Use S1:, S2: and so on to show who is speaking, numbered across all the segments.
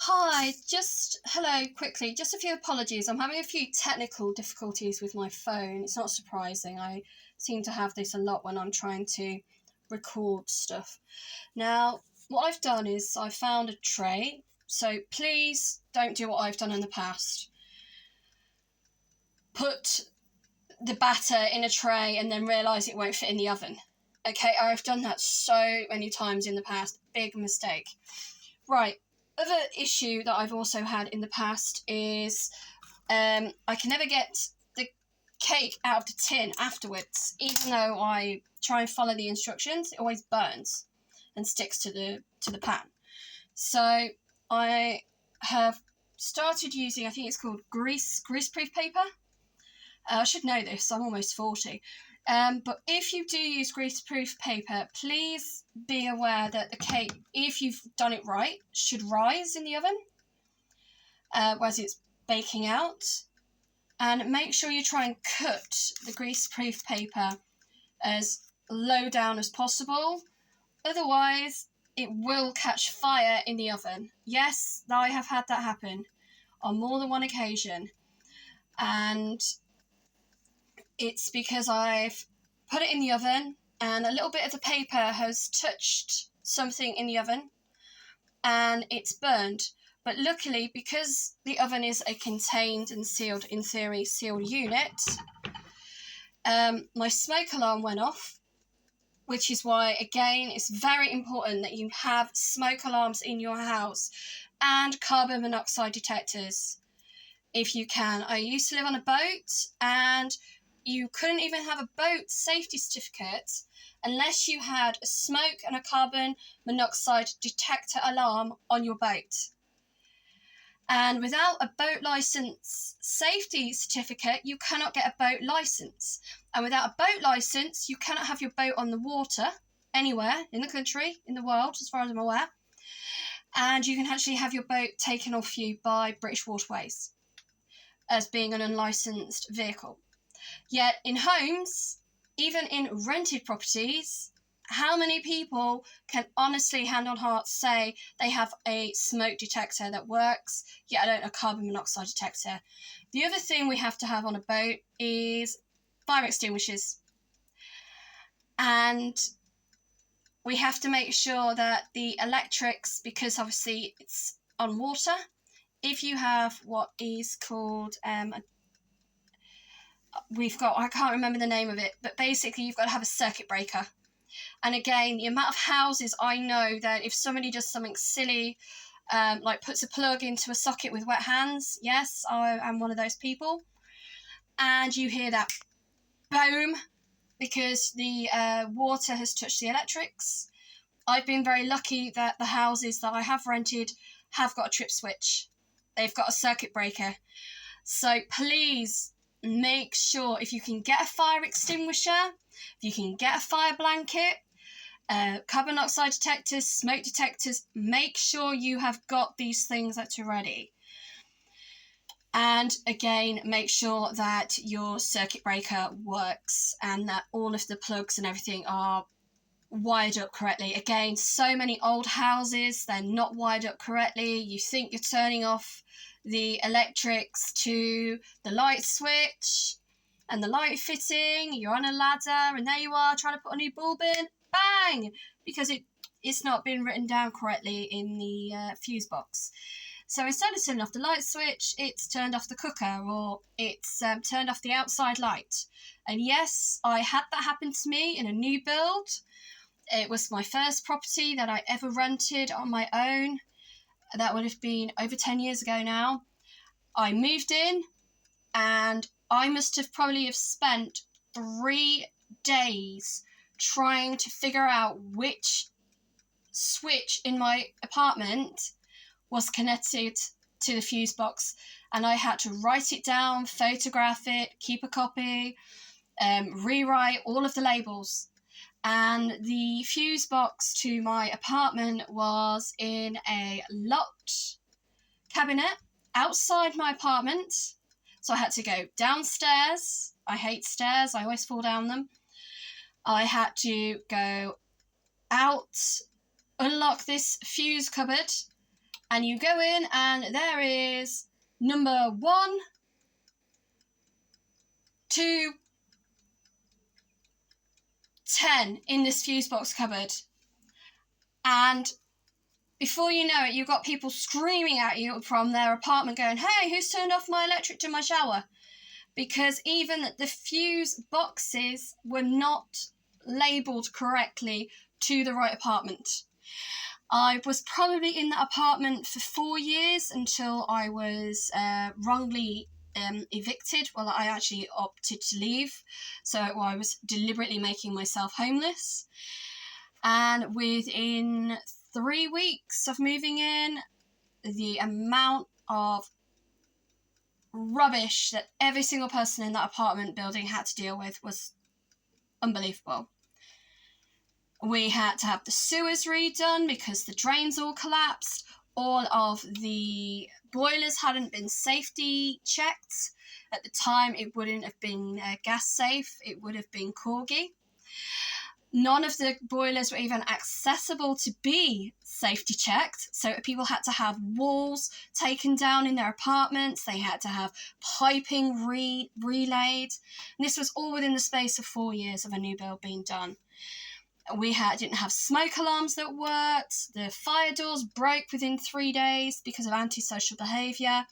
S1: Hi, hello quickly, just a few apologies. I'm having a few technical difficulties with my phone. It's not surprising. I seem to have this a lot when I'm trying to record stuff. Now, what I've done is I found a tray, so please don't do what I've done in the past. Put the batter in a tray and then realise it won't fit in the oven. Okay, I've done that so many times in the past. Big mistake. Right. Other issue that I've also had in the past is I can never get the cake out of the tin afterwards. Even though I try and follow the instructions, it always burns and sticks to the pan. So I have started using, I think it's called greaseproof paper. I should know this, I'm almost 40. But if you do use greaseproof paper, please be aware that the cake, if you've done it right, should rise in the oven as it's baking out. And make sure you try and cut the greaseproof paper as low down as possible. Otherwise, it will catch fire in the oven. Yes, I have had that happen on more than one occasion. And it's because I've put it in the oven and a little bit of the paper has touched something in the oven and it's burned. But luckily, because the oven is a contained and sealed, in theory, sealed unit, my smoke alarm went off, which is why, again, it's very important that you have smoke alarms in your house and carbon monoxide detectors, if you can. I used to live on a boat, and you couldn't even have a boat safety certificate unless you had a smoke and a carbon monoxide detector alarm on your boat. And without a boat license safety certificate, you cannot get a boat license. And without a boat license, you cannot have your boat on the water anywhere in the country, in the world, as far as I'm aware. And you can actually have your boat taken off you by British Waterways as being an unlicensed vehicle. Yet in homes, even in rented properties, how many people can honestly, hand on heart, say they have a smoke detector that works, yet alone a carbon monoxide detector? The other thing we have to have on a boat is fire extinguishers. And we have to make sure that the electrics, because obviously it's on water, if you have what is called I can't remember the name of it, but basically you've got to have a circuit breaker. And again, the amount of houses I know that if somebody does something silly, like puts a plug into a socket with wet hands, yes, I am one of those people, and you hear that boom because the water has touched the electrics. I've been very lucky that the houses that I have rented have got a trip switch. They've got a circuit breaker. So please make sure, if you can get a fire extinguisher, if you can get a fire blanket, carbon monoxide detectors, smoke detectors, make sure you have got these things at your ready. And again, make sure that your circuit breaker works and that all of the plugs and everything are wired up correctly. Again, so many old houses, they're not wired up correctly. You think you're turning off the electrics to the light switch and the light fitting, you're on a ladder, and there you are trying to put a new bulb in, bang, because it's not been written down correctly in the fuse box. So instead of turning off the light switch, it's turned off the cooker, or it's turned off the outside light. And yes, I had that happen to me in a new build. It was my first property that I ever rented on my own. That would have been over 10 years ago now. I moved in, and I must have probably spent 3 days trying to figure out which switch in my apartment was connected to the fuse box. And I had to write it down, photograph it, keep a copy, rewrite all of the labels. And the fuse box to my apartment was in a locked cabinet outside my apartment. So I had to go downstairs. I hate stairs. I always fall down them. I had to go out, unlock this fuse cupboard, And you go in and there is number 1, 2, 10 in this fuse box cupboard. And before you know it, you've got people screaming at you from their apartment going, hey, who's turned off my electric to my shower? Because even the fuse boxes were not labelled correctly to the right apartment. I was probably in that apartment for 4 years until I was wrongly evicted. Well, I actually opted to leave, so I was deliberately making myself homeless. And within 3 weeks of moving in, the amount of rubbish that every single person in that apartment building had to deal with was unbelievable. We had to have the sewers redone because the drains all collapsed. All of the boilers hadn't been safety checked. At the time, it wouldn't have been gas safe. It would have been corgi. None of the boilers were even accessible to be safety checked. So people had to have walls taken down in their apartments. They had to have piping relayed. And this was all within the space of 4 years of a new build being done. We didn't have smoke alarms that worked. The fire doors broke within 3 days because of antisocial behaviour.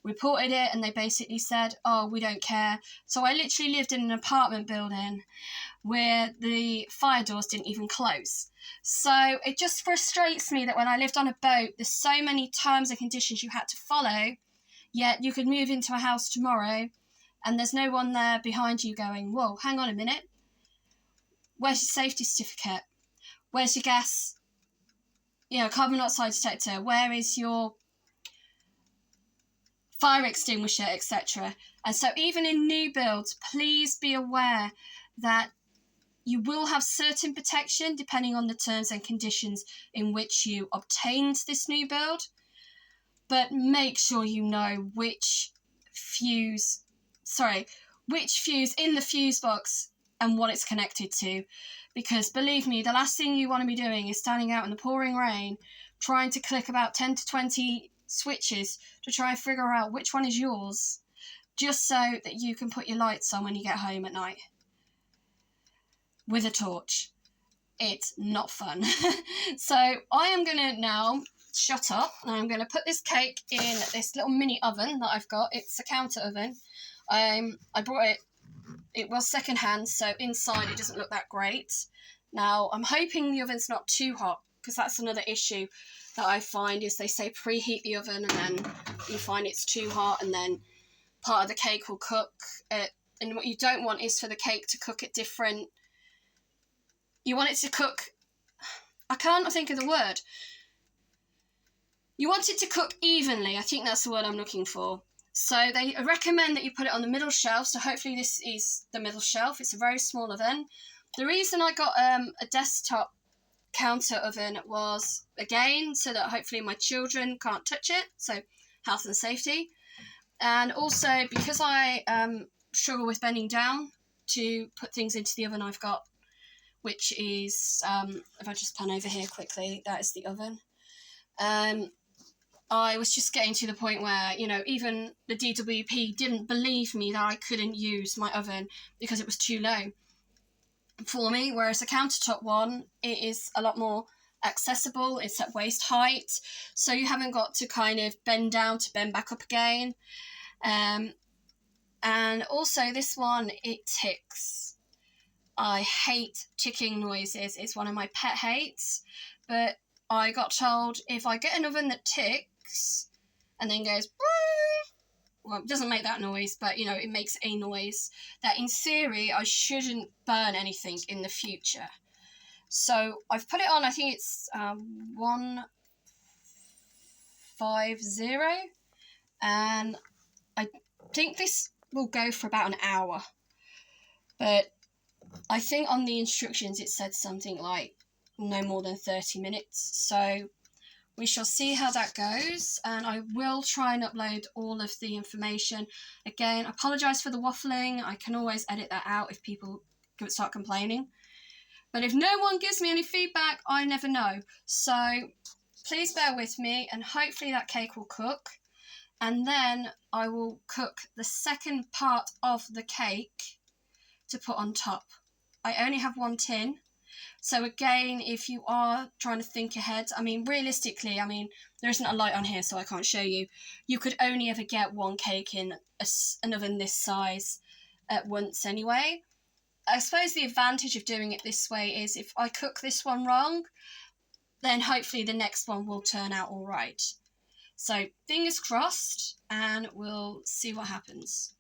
S1: Reported it and they basically said, oh, we don't care. So I literally lived in an apartment building where the fire doors didn't even close. So it just frustrates me that when I lived on a boat, there's so many terms and conditions you had to follow, yet you could move into a house tomorrow and there's no one there behind you going, whoa, hang on a minute. Where's your safety certificate? Where's your gas, carbon monoxide detector? Where is your fire extinguisher, etc.? And so even in new builds, please be aware that you will have certain protection depending on the terms and conditions in which you obtained this new build, but make sure you know which fuse in the fuse box and what it's connected to. Because believe me, the last thing you want to be doing is standing out in the pouring rain trying to click about 10 to 20 switches to try and figure out which one is yours, just so that you can put your lights on when you get home at night with a torch. It's not fun. So I am going to now shut up and I'm going to put this cake in this little mini oven that I've got. It's a counter oven. I brought it was secondhand, so inside it doesn't look that great. Now, I'm hoping the oven's not too hot, because that's another issue that I find is they say preheat the oven and then you find it's too hot and then part of the cake will cook. And what you don't want is for the cake to cook at different... You want it to cook... I can't think of the word. You want it to cook evenly. I think that's the word I'm looking for. So they recommend that you put it on the middle shelf. So hopefully this is the middle shelf. It's a very small oven. The reason I got a desktop counter oven was, again, so that hopefully my children can't touch it. So health and safety. And also because I struggle with bending down to put things into the oven I've got, which is, if I just pan over here quickly, that is the oven. I was just getting to the point where, even the DWP didn't believe me that I couldn't use my oven because it was too low for me, whereas the countertop one, it is a lot more accessible. It's at waist height, so you haven't got to kind of bend down to bend back up again. And also this one, it ticks. I hate ticking noises. It's one of my pet hates, but I got told if I get an oven that ticks and then goes, well, it doesn't make that noise, but it makes a noise, that in theory I shouldn't burn anything in the future. So I've put it on, I think it's 150, and I think this will go for about an hour, but I think on the instructions it said something like no more than 30 minutes, so we shall see how that goes, and I will try and upload all of the information. Again, I apologise for the waffling. I can always edit that out if people start complaining. But if no one gives me any feedback, I never know. So please bear with me, and hopefully that cake will cook. And then I will cook the second part of the cake to put on top. I only have one tin. So again, if you are trying to think ahead, I mean, realistically, I mean, there isn't a light on here, so I can't show you. You could only ever get one cake in an oven this size at once anyway. I suppose the advantage of doing it this way is if I cook this one wrong, then hopefully the next one will turn out all right. So fingers crossed, and we'll see what happens.